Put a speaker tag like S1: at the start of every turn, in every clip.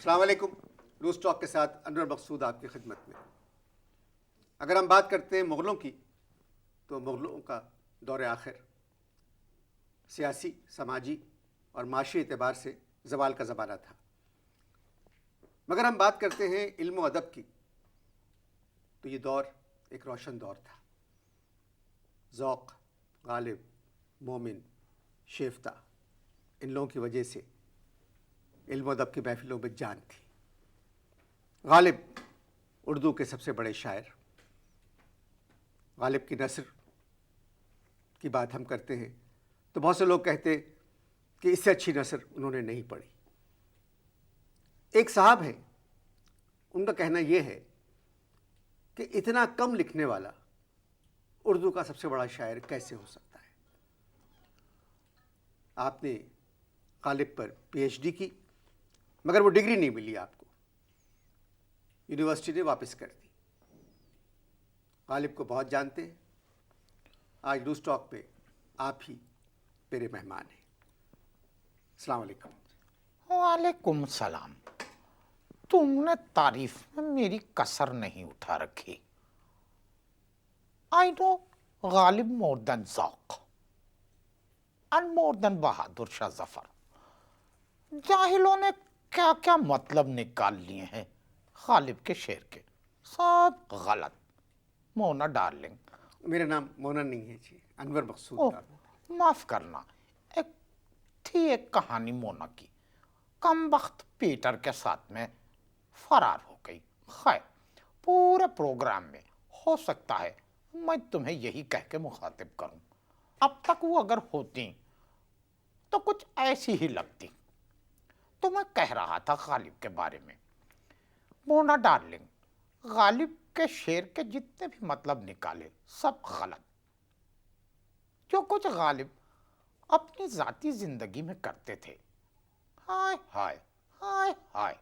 S1: السلام علیکم. روز ٹاک کے ساتھ انور مقصود آپ کی خدمت میں. اگر ہم بات کرتے ہیں مغلوں کی تو مغلوں کا دور آخر سیاسی، سماجی اور معاشی اعتبار سے زوال کا زمانہ تھا. مگر ہم بات کرتے ہیں علم و ادب کی تو یہ دور ایک روشن دور تھا. ذوق، غالب، مومن، شیفتہ، ان لوگوں کی وجہ سے علم و ادب کی محفلوں میں جان تھی. غالب اردو کے سب سے بڑے شاعر. غالب کی نثر کی بات ہم کرتے ہیں تو بہت سے لوگ کہتے کہ اس سے اچھی نثر انہوں نے نہیں پڑھی. ایک صاحب ہیں، ان کا کہنا یہ ہے کہ اتنا کم لکھنے والا اردو کا سب سے بڑا شاعر کیسے ہو سکتا ہے. آپ نے غالب پر پی ایچ ڈی کی مگر وہ ڈگری نہیں ملی آپ کو، یونیورسٹی نے واپس کر دی. غالب کو بہت جانتے ہیں. آج روز ٹاک پہ آپ ہی میرے مہمان ہیں. السلام علیکم.
S2: وعلیکم السلام. تم نے تعریف میں میری کسر نہیں اٹھا رکھی. I know Ghalib more than ذوق and more than Bahadur Shah Zafar. جاہلوں نے کیا کیا مطلب نکال لیے ہیں غالب کے شعر کے، سب غلط. مونا ڈارلنگ.
S1: میرا نام مونا نہیں ہے جی، انور مقصود
S2: اوہ
S1: نام.
S2: معاف کرنا، ایک کہانی مونا کی کم وقت پیٹر کے ساتھ میں فرار ہو گئی. خیر، پورے پروگرام میں ہو سکتا ہے میں تمہیں یہی کہہ کے مخاطب کروں، اب تک وہ اگر ہوتی تو کچھ ایسی ہی لگتی. تو میں کہہ رہا تھا غالب کے بارے میں. مونا ڈارلنگ، غالب کے شعر کے جتنے بھی مطلب نکالے سب غلط. جو کچھ غالب اپنی ذاتی زندگی میں کرتے تھے، ہائے ہائے ہائے ہائے،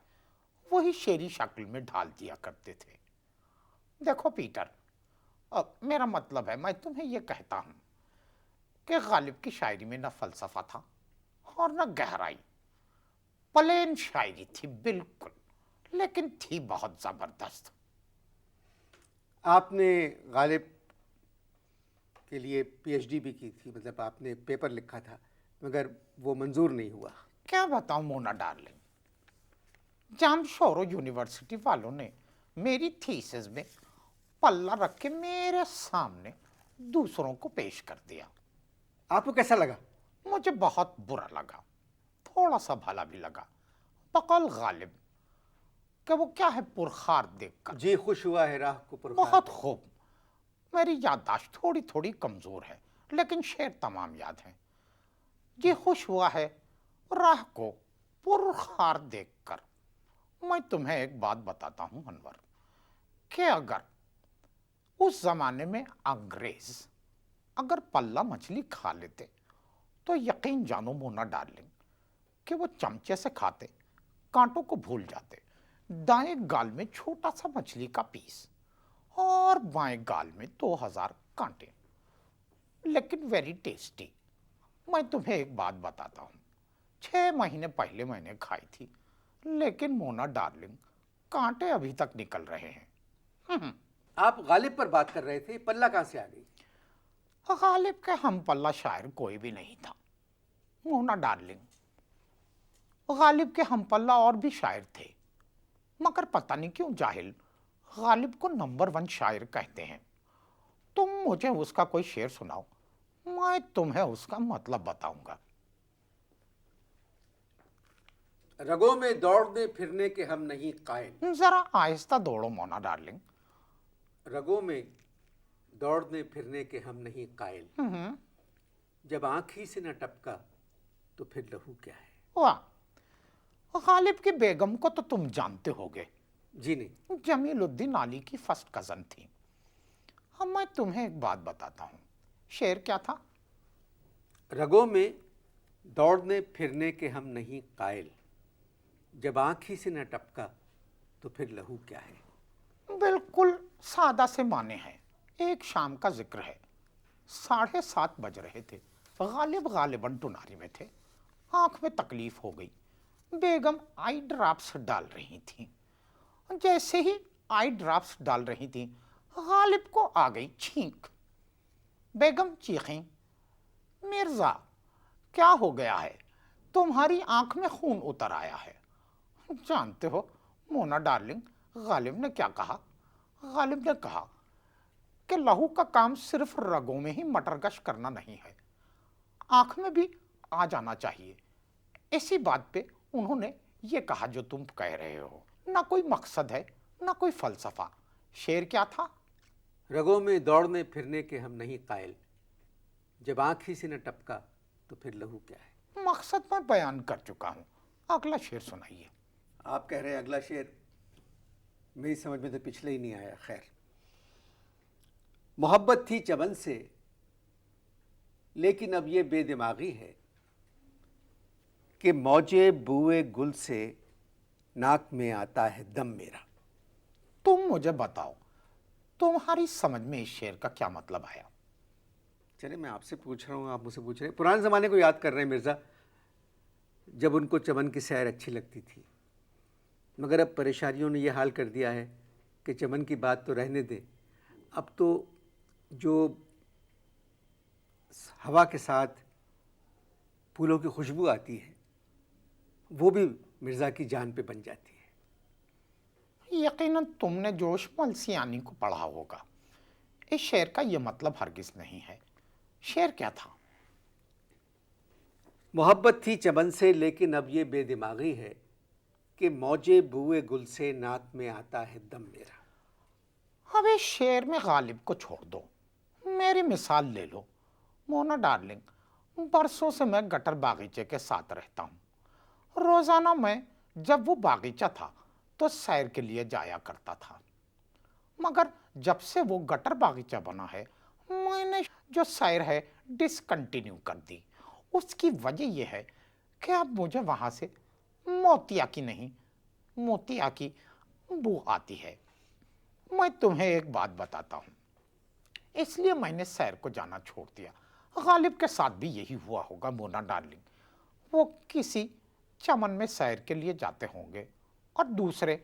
S2: وہی شعری شکل میں ڈھال دیا کرتے تھے. دیکھو پیٹر، اب میرا مطلب ہے میں تمہیں یہ کہتا ہوں کہ غالب کی شاعری میں نہ فلسفہ تھا اور نہ گہرائی. پلین شاعری تھی بالکل، لیکن تھی بہت زبردست.
S1: آپ نے غالب کے لیے پی ایچ ڈی بھی کی تھی، مطلب آپ نے پیپر لکھا تھا مگر وہ منظور نہیں ہوا.
S2: کیا بتاؤں مونا ڈارلنگ، جام شورو یونیورسٹی والوں نے میری تھیسس میں پلہ رکھ کے میرے سامنے دوسروں کو پیش کر دیا.
S1: آپ کو کیسا لگا؟
S2: مجھے بہت برا لگا، تھوڑا سا بھلا بھی لگا. بقول غالب کہ وہ کیا ہے پرخار دیکھ کر.
S1: جی خوش ہوا ہے راہ کو پرخار.
S2: بہت خوب. میری یادداشت تھوڑی تھوڑی کمزور ہے لیکن شعر تمام یاد ہیں. جی خوش ہوا ہے راہ کو پرخار دیکھ کر. میں تمہیں ایک بات بتاتا ہوں انور، کہ اگر اس زمانے میں انگریز اگر پلہ مچھلی کھا لیتے تو یقین جانو مونا ڈارلنگ کہ وہ چمچے سے کھاتے، کانٹوں کو بھول جاتے. دائیں گال میں چھوٹا سا مچھلی کا پیس اور بائیں گال میں 2000 کانٹے، لیکن ویری ٹیسٹی. میں تمہیں ایک بات بتاتا ہوں، 6 مہینے پہلے میں نے کھائی تھی، لیکن مونا ڈارلنگ کانٹے ابھی تک نکل رہے ہیں.
S1: آپ غالب پر بات کر رہے تھے، پلہ کہاں سے آ گئی؟
S2: غالب کے ہم پلہ شاعر کوئی بھی نہیں تھا مونا ڈارلنگ. غالب کے ہم پلہ اور بھی شاعر تھے، مگر پتہ نہیں کیوں جاہل غالب کو نمبر 1 شاعر کہتے ہیں. تم مجھے اس کا کوئی شعر سناؤ، میں تمہیں اس کا مطلب بتاؤں گا.
S1: رگوں میں دوڑنے پھرنے کے ہم نہیں قائل.
S2: ذرا آہستہ دوڑو مونا ڈارلنگ.
S1: رگوں میں دوڑنے پھرنے کے ہم نہیں قائل، جب آنکھ ہی سے نہ ٹپکا تو پھر لہو کیا ہے.
S2: واہ، غالب کی بیگم کو تو تم جانتے ہوگے.
S1: جی نہیں.
S2: جمیل الدین علی کی فرسٹ کزن تھی. اب میں تمہیں ایک بات بتاتا ہوں، شعر کیا تھا؟
S1: رگوں میں دوڑنے پھرنے کے ہم نہیں قائل، جب آنکھ ہی سے نہ ٹپکا تو پھر لہو کیا ہے.
S2: بالکل سادہ سے معنی ہیں. ایک شام کا ذکر ہے، 7:30 بج رہے تھے. غالب غالباً ٹناری میں تھے. آنکھ میں تکلیف ہو گئی. بیگم آئی ڈراپس ڈال رہی تھیں۔ جیسے ہی آئی ڈراپس ڈال رہی تھیں غالب کو آ گئی چھینک۔ بیگم چیخیں، مرزا کیا ہو گیا ہے؟ تمہاری آنکھ میں خون اتر آیا ہے۔ جانتے ہو مونا ڈارلنگ غالب نے کیا کہا؟ غالب نے کہا کہ لہو کا کام صرف رگوں میں ہی مٹر گش کرنا نہیں ہے، آنکھ میں بھی آ جانا چاہیے۔ اسی بات پہ انہوں نے یہ کہا جو تم کہہ رہے ہو۔ نہ کوئی مقصد ہے نہ کوئی فلسفہ۔ شعر کیا تھا؟
S1: رگوں میں دوڑنے پھرنے کے ہم نہیں قائل، جب آنکھ ہی سے نہ ٹپکا تو پھر لہو کیا ہے۔
S2: مقصد میں بیان کر چکا ہوں، اگلا شعر سنائیے۔
S1: آپ کہہ رہے ہیں اگلا شعر، میری سمجھ میں تو پچھلے ہی نہیں آیا۔ خیر، محبت تھی چمن سے لیکن اب یہ بے دماغی ہے کہ موجے بوئے گل سے ناک میں آتا ہے دم میرا۔
S2: تم مجھے بتاؤ تمہاری سمجھ میں اس شعر کا کیا مطلب آیا؟
S1: چلے میں آپ سے پوچھ رہا ہوں، آپ مجھ سے پوچھ رہے ہیں۔ پرانے زمانے کو یاد کر رہے ہیں مرزا، جب ان کو چمن کی سیر اچھی لگتی تھی، مگر اب پریشانیوں نے یہ حال کر دیا ہے کہ چمن کی بات تو رہنے دے، اب تو جو ہوا کے ساتھ پھولوں کی خوشبو آتی ہے وہ بھی مرزا کی جان پہ بن جاتی ہے۔
S2: یقیناً تم نے جوش ملسیانی کو پڑھا ہوگا۔ اس شعر کا یہ مطلب ہرگز نہیں ہے۔ شعر کیا تھا؟
S1: محبت تھی چمن سے لیکن اب یہ بے دماغی ہے کہ موجے بوئے گل سے ناک میں آتا ہے دم میرا۔
S2: اب اس شعر میں غالب کو چھوڑ دو، میری مثال لے لو۔ مونا ڈارلنگ، برسوں سے میں گٹر باغیچے کے ساتھ رہتا ہوں۔ روزانہ میں جب وہ باغیچہ تھا تو سیر کے لیے جایا کرتا تھا، مگر جب سے وہ گٹر باغیچہ بنا ہے میں نے جو سیر ہے ڈسکنٹینیو کر دی۔ اس کی وجہ یہ ہے کہ اب مجھے وہاں سے موتیا کی نہیں موتیا کی بو آتی ہے۔ میں تمہیں ایک بات بتاتا ہوں، اس لیے میں نے سیر کو جانا چھوڑ دیا۔ غالب کے ساتھ بھی یہی ہوا ہوگا مونا ڈارلنگ، وہ کسی چمن میں سیر کے لیے جاتے ہوں گے اور دوسرے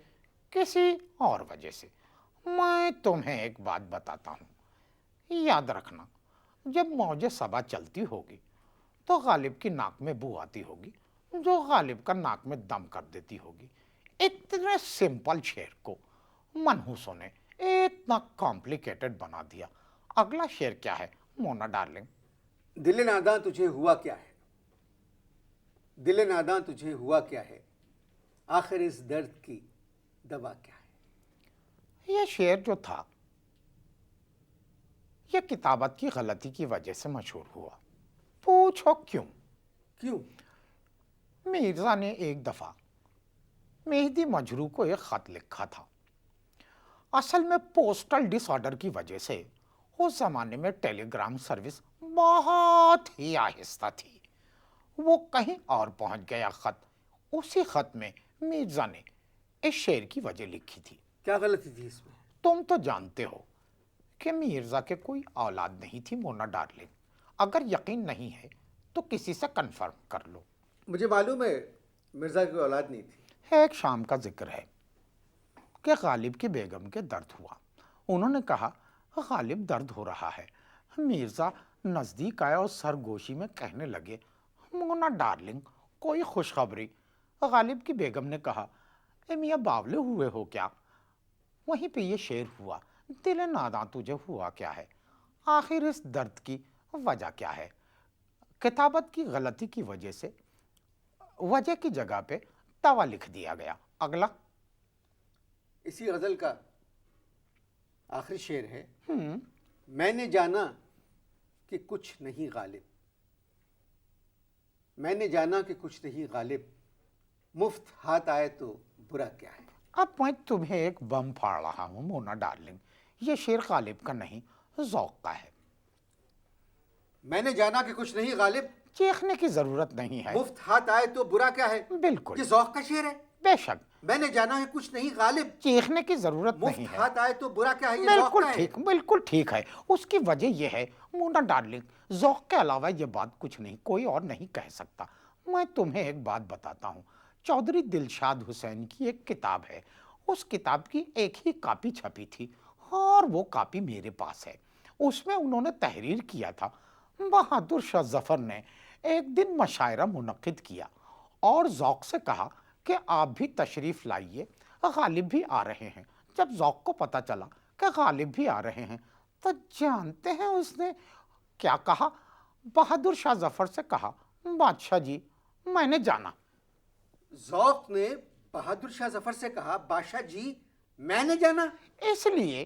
S2: کسی اور وجہ سے۔ میں تمہیں ایک بات بتاتا ہوں، یاد رکھنا، جب موج صبا چلتی ہوگی تو غالب کی ناک میں بو آتی ہوگی جو غالب کا ناک میں دم کر دیتی ہوگی۔ اتنے سمپل شعر کو منحوسوں نے اتنا کمپلیکیٹڈ بنا دیا۔ اگلا شعر کیا ہے مونا ڈارلنگ؟
S1: دل ناداں تجھے ہوا کیا ہے، دل ناداں تجھے ہوا کیا ہے، آخر اس درد کی دوا کیا ہے۔
S2: یہ شعر جو تھا یہ کتابت کی غلطی کی وجہ سے مشہور ہوا۔ پوچھو کیوں؟
S1: کیوں؟
S2: مرزا نے ایک دفعہ مہدی مجروح کو ایک خط لکھا تھا۔ اصل میں پوسٹل ڈس آرڈر کی وجہ سے اس زمانے میں ٹیلی گرام سروس بہت ہی آہستہ تھی، وہ کہیں اور پہنچ گیا خط۔ اسی خط میں مرزا نے اس شعر کی وجہ لکھی تھی۔
S1: کیا غلطی تھی اس میں؟
S2: تم تو جانتے ہو کہ مرزا کے کوئی اولاد نہیں تھی مونا ڈارلنگ۔ اگر یقین نہیں ہے تو کسی سے کنفرم کر لو۔
S1: مجھے معلوم ہے مرزا کی اولاد نہیں تھی۔
S2: ایک شام کا ذکر ہے کہ غالب کی بیگم کے درد ہوا۔ انہوں نے کہا غالب درد ہو رہا ہے۔ مرزا نزدیک آئے اور سرگوشی میں کہنے لگے مونا ڈارلنگ کوئی خوشخبری؟ غالب کی بیگم نے کہا اے میاں باولے ہوئے ہو کیا؟ وہیں پہ یہ شعر ہوا، دل ناداں تجھے ہوا کیا ہے، آخر اس درد کی وجہ کیا ہے۔ کتابت کی غلطی کی وجہ سے وجہ کی جگہ پہ توا لکھ دیا گیا۔ اگلا
S1: اسی غزل کا آخری شعر ہے، میں نے جانا کہ کچھ نہیں غالب، میں نے جانا کہ کچھ نہیں غالب، مفت ہاتھ آئے تو برا کیا ہے۔
S2: اب میں تمہیں ایک بم پھاڑ رہا ہوں مونا ڈارلنگ، یہ شعر غالب کا نہیں ذوق کا ہے۔
S1: میں نے جانا کہ کچھ نہیں غالب،
S2: چیخنے کی ضرورت نہیں ہے۔
S1: مفت ہاتھ آئے تو برا کیا ہے۔
S2: بالکل،
S1: یہ ذوق کا شعر ہے۔
S2: بے شک،
S1: میں نے جانا ہے کچھ نہیں غالب،
S2: چیخنے کی ضرورت نہیں
S1: مفت
S2: ہے۔
S1: ہاتھ آئے تو برا کیا ہے، یہ ذوق
S2: بالکل
S1: کا ہے۔
S2: ٹھیک، بالکل ٹھیک ہے۔ اس کی وجہ یہ ہے مونا ڈارلنگ، ذوق کے علاوہ یہ بات کچھ نہیں، کوئی اور نہیں کہہ سکتا۔ میں تمہیں ایک بات بتاتا ہوں، चौधरी दिलशाद हुसैन की एक किताब है। उस किताब की एक ही कॉपी छपी थी और वो कॉपी मेरे पास है। उसमें उन्होंने तहरीर किया था, बहादुर शाह जफर ने एक दिन मशायरा मुनक्किद किया और ज़ौक़ से कहा कि आप भी तशरीफ़ लाइए, गालिब भी आ रहे हैं। जब ज़ौक़ को पता चला कि गालिब भी आ रहे हैं तो जानते हैं उसने क्या कहा? बहादुर शाह जफर से कहा, बादशाह जी मैंने जाना।
S1: ज़ौक़ ने बहादुर शाह जफर से कहा, बादशाह जी मैंने जाना?
S2: इसलिए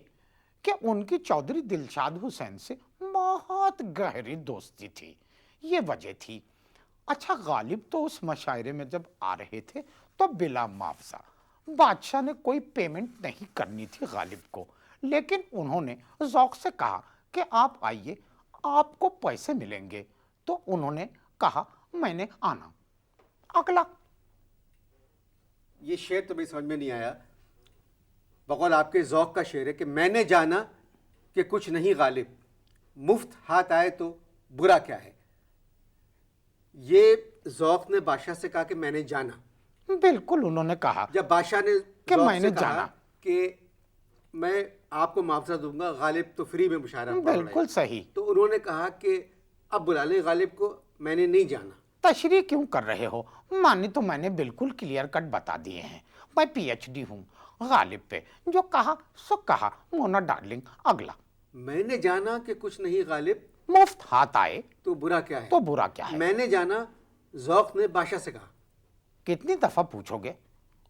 S2: कि उनकी चौधरी दिलशाद हुसैन से बहुत गहरी दोस्ती थी, ये वजह थी। अच्छा, गालिब तो उस मशायरे में जब आ रहे थे तो बिला मुआवजा, बादशाह ने कोई पेमेंट नहीं करनी थी गालिब को, लेकिन उन्होंने ज़ौक़ से कहा कि आप आइए, आपको पैसे मिलेंगे। तो उन्होंने कहा मैंने आना। अगला
S1: ये शेर तो मेरी समझ में नहीं आया। बकौल आपके ज़ौक़ का शेर है कि मैंने जाना कि कुछ नहीं गालिब, मुफ्त हाथ आए तो बुरा क्या है। ये ज़ौक़ ने बादशाह से कहा कि मैंने जाना।
S2: बिल्कुल, उन्होंने कहा
S1: जब बादशाह ने
S2: कि
S1: ज़ौक़
S2: मैंने
S1: से कहा
S2: जाना।
S1: कि मैं आपको मुआवजा दूंगा, गालिब तो फ्री में मुशायरा पढ़ रहे हैं,
S2: बिल्कुल सही।
S1: तो उन्होंने कहा कि अब बुला लें गालिब को, मैंने नहीं जाना।
S2: तशरीह क्यों कर रहे हो? माने तो मैंने बिल्कुल क्लियर कट बता दिए हैं। मैं पीएचडी हूँ गालिब पे, जो कहा सो कहा। मोना डार्लिंग, अगला।
S1: मैंने जाना कि कुछ नहीं गालिब,
S2: मुफ्त हाथ आए
S1: तो बुरा क्या है।
S2: तो बुरा क्या है?
S1: मैंने जाना, ज़ौक़ ने बादशाह से कहा।
S2: कितनी दफा पूछोगे?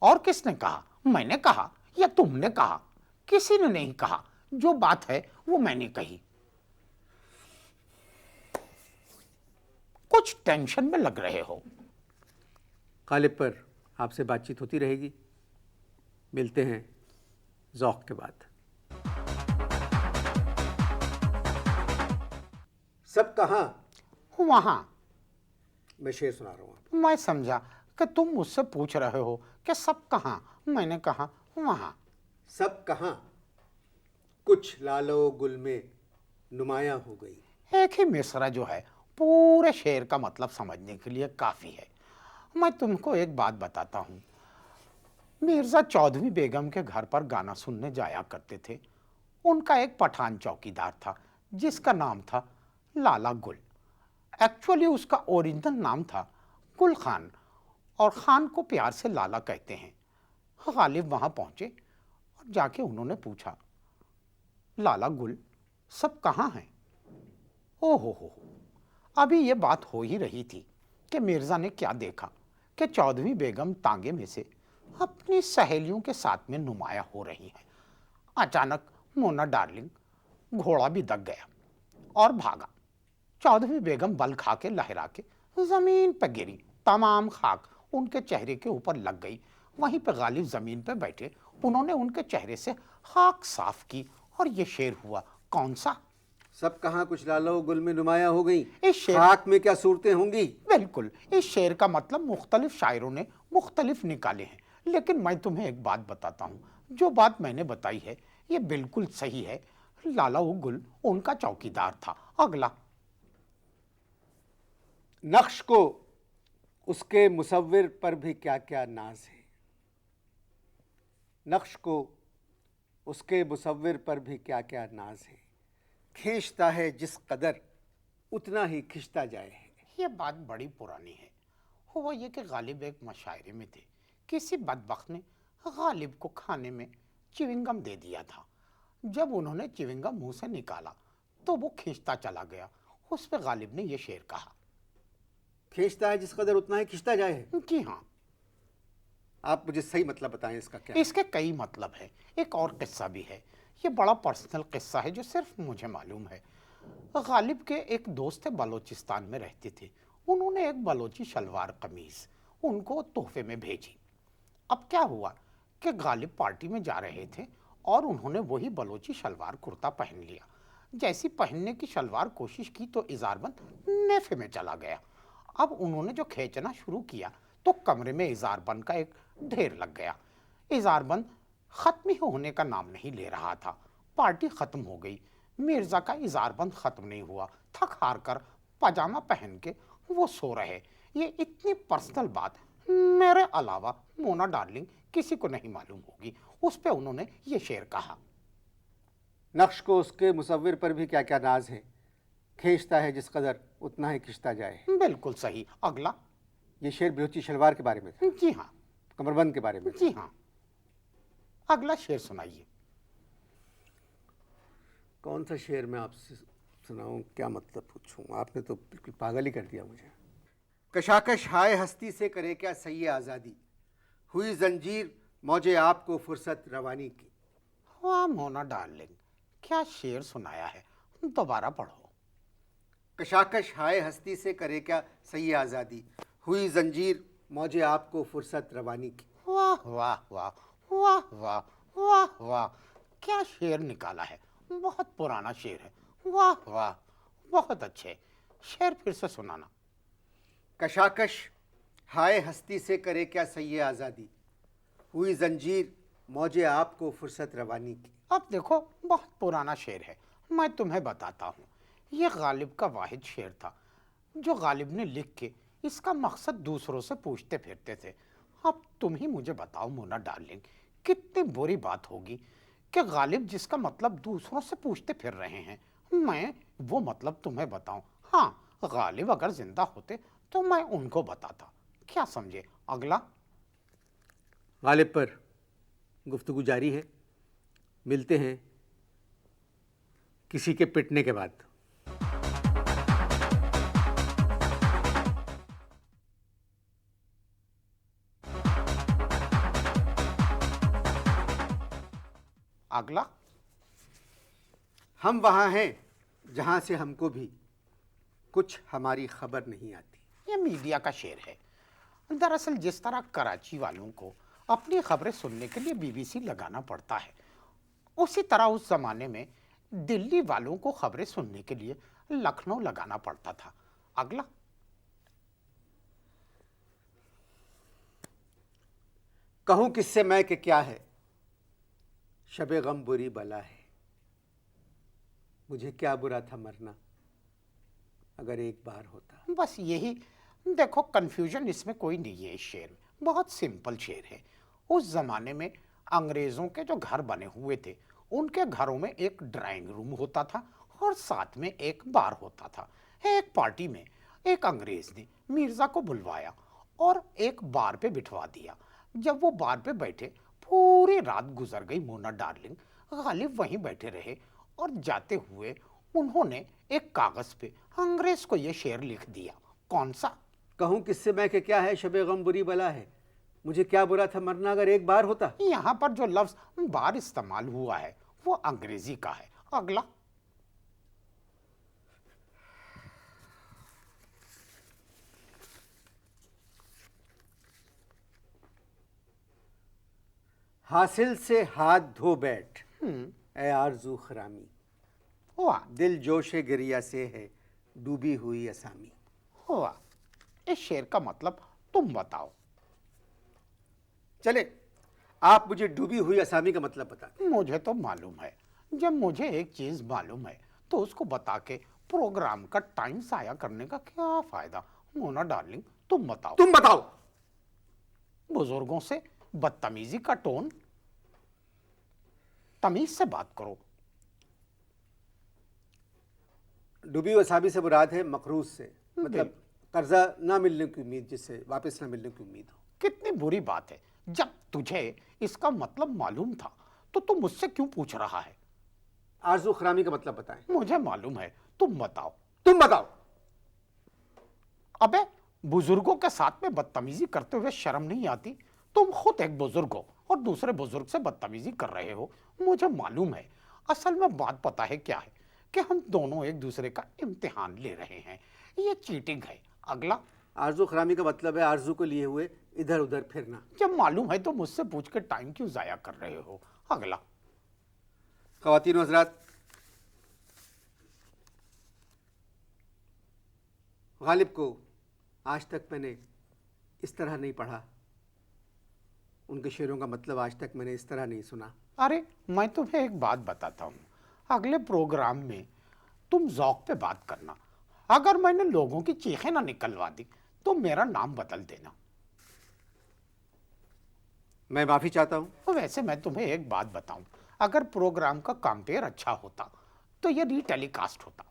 S2: और किसने कहा? मैंने कहा या तुमने कहा? किसी ने नहीं कहा। जो बात है वो मैंने कही। कुछ टेंशन में लग रहे हो।
S1: गालिब पर आपसे बातचीत होती रहेगी। मिलते हैं ज़ौक़ के बाद। सब कहाँ?
S2: वहां।
S1: मैं शेर सुना रहा हूँ।
S2: मैं समझा कि तुम मुझसे पूछ रहे हो कि सब कहाँ। मैंने कहा वहां।
S1: सब कहाँ? कुछ लालो गुल में नुमाया हो गई।
S2: एक ही मिसरा जो है पूरे शेर का मतलब समझने के लिए काफ़ी है। मैं तुमको एक बात बताता हूँ। मिर्ज़ा चौधरी बेगम के घर पर गाना सुनने जाया करते थे। उनका एक पठान चौकीदार था जिसका नाम था लाला गुल। एक्चुअली उसका ओरिजिनल नाम था गुल खान, और खान को प्यार से लाला कहते हैं। गालिब वहाँ पहुँचे और जाके उन्होंने पूछा, लाला गुल सब कहाँ हैं? ओ हो, अभी ये बात हो ही रही थी कि मिर्ज़ा ने क्या देखा कि चौधरी बेगम तांगे में से अपनी सहेलियों के साथ में नुमाया हो रही हैं। अचानक मोना डार्लिंग घोड़ा भी दब गया और भागा। चौधरी बेगम बल खा के लहरा के ज़मीन पर गिरी। तमाम खाक उनके चेहरे के ऊपर लग गई। वहीं पे गालिब ज़मीन पर बैठे, उन्होंने उनके चेहरे से खाक साफ की और ये शेर हुआ। कौन सा?
S1: सब कहाँ कुछ लालो गुल में नुमाया हो गई।
S2: इस शेर
S1: खाक में क्या सूरतें होंगी।
S2: बिल्कुल, इस शेर का मतलब मुख्तलिफ शायरों ने मुख्तलिफ निकाले हैं, लेकिन मैं तुम्हें एक बात बताता हूँ। जो बात मैंने बताई है ये बिल्कुल सही है। लाला गुल उनका चौकीदार था। अगला।
S1: नक्श को उसके मुसव्विर पर भी क्या क्या नाज है। नक्श को उसके मुसव्विर पर भी क्या क्या नाज है। खींचता है जिस कदर उतना ही खिंचता जाए है।
S2: ये बात बड़ी पुरानी है। हुआ ये कि गालिब एक मशायरे में थे। किसी बदबख्त ने गालिब को खाने में चिविंगम दे दिया था। जब उन्होंने चिविंगम मुंह से निकाला तो वो खींचता चला गया। उस पर गालिब ने ये शेर कहा,
S1: खींचता है जिस कदर उतना ही खिंचता जाए है।
S2: जी हाँ।
S1: आप मुझे सही मतलब बताएं इसका क्या।
S2: इसके कई मतलब है। एक और किस्सा भी है। ये बड़ा पर्सनल किस्सा है जो सिर्फ मुझे मालूम है। गालिब के एक दोस्त बलोचिस्तान में रहते थे। उन्होंने एक बलोची शलवार कमीज उनको तोहफे में भेजी। अब क्या हुआ कि गालिब पार्टी में जा रहे थे और उन्होंने वही बलोची शलवार कुर्ता पहन लिया। जैसी पहनने की शलवार कोशिश की तो इजारबंद नेफे में चला गया। अब उन्होंने जो खींचना शुरू किया तो कमरे में इजारबंद का एक ढेर लग गया। इजारबंद खत्म ही होने का नाम नहीं ले रहा था। पार्टी खत्म हो गई, मिर्जा का इजारबंद खत्म नहीं हुआ। थक हार कर पजामा पहन के वो सो रहे। ये इतनी पर्सनल बात मेरे अलावा मोना डार्लिंग किसी को नहीं मालूम होगी उस पे उन्होंने ये शेर कहा।
S1: नक्श को उसके मुसव्विर पर भी क्या क्या नाज है, खींचता है जिस कदर उतना ही खिंचता जाए।
S2: बिल्कुल सही। अगला।
S1: ये शेर बलोची शलवार के बारे में था,
S2: जी हाँ।
S1: कमरबंद के बारे में था।
S2: जी हाँ। अगला शेर सुनाइए।
S1: कौन सा शेर मैं आपसे सुनाऊं, क्या मतलब पूछूं, आपने तो बिल्कुल पागल ही कर दिया मुझे। कशाकश हाय हस्ती से करे क्या सही आज़ादी, हुई जंजीर मौजे आपको फुर्सत रवानी की।
S2: वाह मोना डार्लिंग, क्या शेर सुनाया है, दोबारा पढ़ो।
S1: कशाकश हाय हस्ती से करे क्या सही आज़ादी, हुई जंजीर मौजे आपको फुर्सत रवानी की।
S2: वाह वाह वाह वाह वाह वाह वाह, क्या शेर निकाला है, बहुत पुराना शेर है। वाह वाह, बहुत अच्छे। शेर फिर से सुनाना।
S1: कशाकश हाय हस्ती से करे क्या सही आज़ादी, हुई जंजीर मौजे आपको फुर्सत रवानी की।
S2: अब देखो, बहुत पुराना शेर है, मैं तुम्हें बताता हूँ। ये गालिब का वाहिद शेर था जो गालिब ने लिख के इसका मकसद दूसरों से पूछते फिरते थे। अब तुम ही मुझे बताओ मोना डार्लिंग, कितनी बुरी बात होगी कि गालिब जिसका मतलब दूसरों से पूछते फिर रहे हैं, मैं वो मतलब तुम्हें बताऊं। हाँ, गालिब अगर जिंदा होते तो मैं उनको बताता। क्या समझे? अगला।
S1: गालिब पर गुफ्तगू जारी है, मिलते हैं किसी के पिटने के बाद।
S2: अगला।
S1: हम वहाँ हैं जहाँ से हमको भी कुछ हमारी खबर नहीं आती।
S2: ये मीडिया का शेर है। दरअसल जिस तरह कराची वालों को अपनी खबरें सुनने के लिए बीबीसी लगाना पड़ता है, उसी तरह उस जमाने में दिल्ली वालों को खबरें सुनने के लिए लखनऊ लगाना पड़ता था। अगला।
S1: कहूँ किससे मैं कि क्या है, शबे गम बुरी बला है, मुझे क्या बुरा था मरना अगर एक बार होता।
S2: बस यही। देखो, कंफ्यूजन इसमें कोई नहीं है। इस शेर में बहुत सिंपल शेर है। उस जमाने में अंग्रेजों के जो घर बने हुए थे, उनके घरों में एक ड्राइंग रूम होता था और साथ में एक बार होता था। एक पार्टी में एक अंग्रेज ने मिर्जा को बुलवाया और एक बार पे बिठवा दिया। जब वो बार पे बैठे, पूरी रात गुजर गई मोना डार्लिंग। गालिब वहीं बैठे रहे और जाते हुए उन्होंने एक कागज पे अंग्रेज को ये शेर लिख दिया। कौन सा?
S1: कहूँ किससे मैं कि क्या है, शबे गम बुरी बला है, मुझे क्या बुरा था मरना अगर एक बार होता।
S2: यहाँ पर जो लफ्ज बार इस्तेमाल हुआ है वो अंग्रेजी का है। अगला।
S1: हासिल से हाथ धो बैठ ए आरजू खरामी,
S2: हुआ।
S1: दिल जोशे गिरिया से है डूबी हुई असामी।
S2: हुआ। इस शेर का मतलब तुम बताओ।
S1: चले, आप मुझे डूबी हुई असामी का मतलब बता दें।
S2: मुझे तो मालूम है। जब मुझे एक चीज मालूम है तो उसको बता के प्रोग्राम का टाइम जाया करने का क्या फायदा। मोना डार्लिंग, तुम बताओ।
S1: तुम बताओ।
S2: बुजुर्गों से बदतमीजी का टोन, तमीज से बात करो।
S1: डूबी हुई असामी से मुराद है मकरूज से, मतलब कर्जा ना मिलने की उम्मीद, जिससे वापस ना मिलने की उम्मीद हो।
S2: कितनी बुरी बात है। जब तुझे इसका मतलब मालूम था तो तू मुझसे क्यों पूछ रहा है?
S1: आरजू खरामी का मतलब बताएं।
S2: मुझे मालूम है, तुम बताओ।
S1: तुम बताओ।
S2: अबे, बुजुर्गों के साथ में बदतमीजी करते हुए शर्म नहीं आती? तुम खुद एक बुजुर्ग हो और दूसरे बुजुर्ग से बदतमीजी कर रहे हो। मुझे मालूम है। असल में बात पता है क्या है कि हम दोनों एक दूसरे का इम्तिहान ले रहे हैं। ये चीटिंग है। अगला।
S1: आरजू खरामी का मतलब है आरजू को लिए हुए इधर उधर फिरना।
S2: जब मालूम है तो मुझसे पूछ के टाइम क्यों जाया कर रहे हो? अगला।
S1: ख़वातीन व हज़रात, गालिब को आज तक मैंने इस तरह नहीं पढ़ा, उनके शेरों का मतलब आज तक मैंने इस तरह नहीं सुना।
S2: अरे, मैं तुम्हें एक बात बताता हूँ। अगले प्रोग्राम में तुम ज़ौक पे बात करना। अगर मैंने लोगों की चीखें ना निकलवा दी तो मेरा नाम बदल देना।
S1: मैं माफ़ी चाहता हूँ।
S2: वैसे मैं तुम्हें एक बात बताऊं, अगर प्रोग्राम का कंपेयर अच्छा होता तो ये रीटेलीकास्ट होता।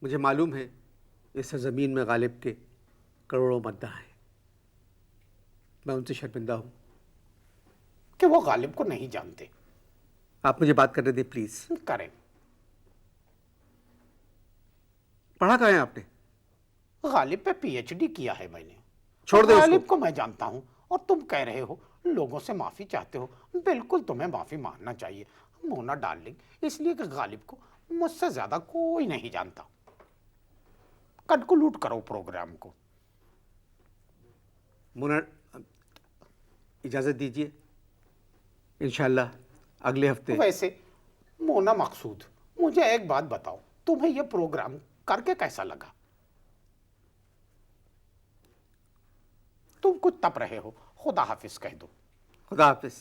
S1: मुझे मालूम है इस सरजमीन में गालिब के करोड़ों मद्दाह हैं। मैं उनसे शर्मिंदा हूँ।
S2: कि वो गालिब को नहीं जानते।
S1: आप मुझे बात करने दें प्लीज़।
S2: करें।
S1: पढ़ा कहाँ है आपने?
S2: गालिब पे पीएचडी किया है मैंने।
S1: छोड़ दे
S2: गालिब
S1: उसको।
S2: को मैं जानता हूँ और तुम कह रहे हो लोगों से माफी चाहते हो। बिल्कुल तुम्हें माफी मांगना चाहिए मोना डार्लिंग, इसलिए कि गालिब को मुझसे ज्यादा कोई नहीं जानता। कंक्लूड करो प्रोग्राम को।
S1: मोना, इजाज़त दीजिए, इंशाल्लाह अगले हफ्ते।
S2: वैसे मोना मकसूद, मुझे एक बात बताओ, तुम्हें यह प्रोग्राम करके कैसा लगा? तुम कुछ तप रहे हो, खुदा हाफिज कह दो।
S1: खुदा हाफिज।